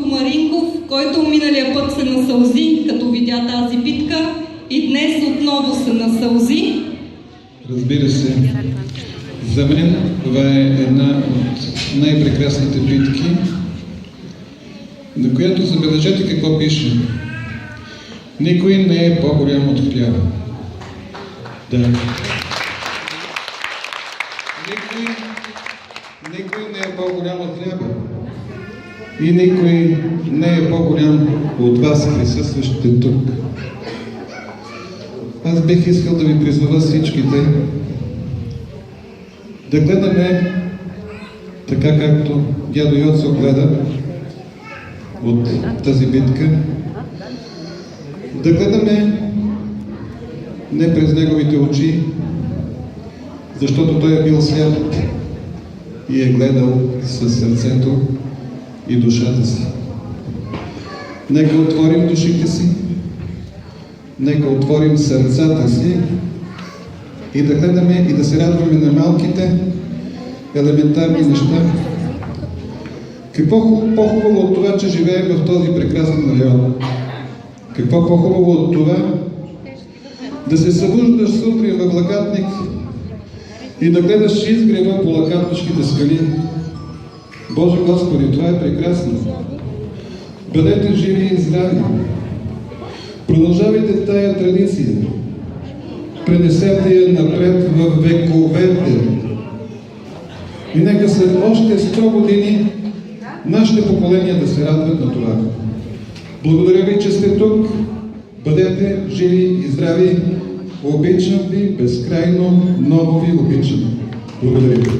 Маринков, който миналия път се насълзи, като видя тази битка, и днес отново се насълзи. Разбира се, за мен това е една от най-прекрасните битки, на която забележете какво пише. Никой не е по-голям от хляба. Да. Никой не е по-голям от хляба. И никой не е по-голям от вас, присъстващите тук. Аз бих искал да ви призова всичките да гледаме така, както дядо Йоцо гледа от тази битка. Да гледаме не през неговите очи, защото той е бил сляп и е гледал със сърцето и душата си. Нека отворим душите си, нека отворим сърцата си и да гледаме и да се радваме на малките елементарни неща. Какво по-хубаво от това, че живеем в този прекрасен район? Какво по-хубаво от това да се събуждаш сутрин в Лакатник и да гледаш изгрева по лакатнишките скали? Боже Господи, това е прекрасно! Бъдете живи и здрави! Продължавайте тая традиция. Пренесете я напред в вековете. И нека след още 100 години нашите поколения да се радват на това. Благодаря ви, че сте тук. Бъдете живи и здрави. Обичам ви безкрайно, много ви обичам. Благодаря ви.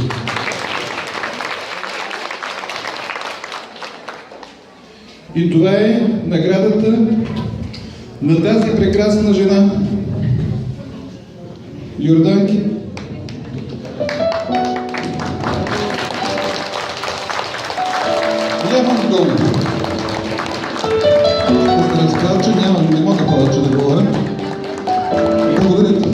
И това е наградата на тази прекрасна жена. Йорданки. Нямам долу. Ще разказа, че не мога повече да говоря. Благодаря ти.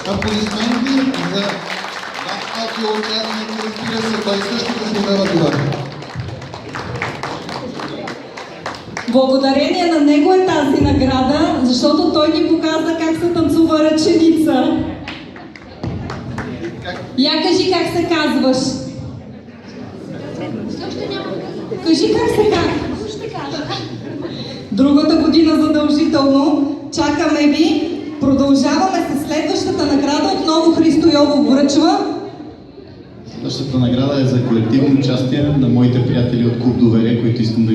Аплодисменти за малкия участник, разбира се, той също заслужава това. Благодарение на него е тази награда, защото той ни показа как се танцува ръченица. Я кажи как се казваш. Кажи как се казваш. Другата година задължително. Чакаме ви. Продължаваме с следващата награда. Отново Христо Йовов връчва. Следващата награда е за колективно участие на моите приятели от Клуб Доверие, които искам да им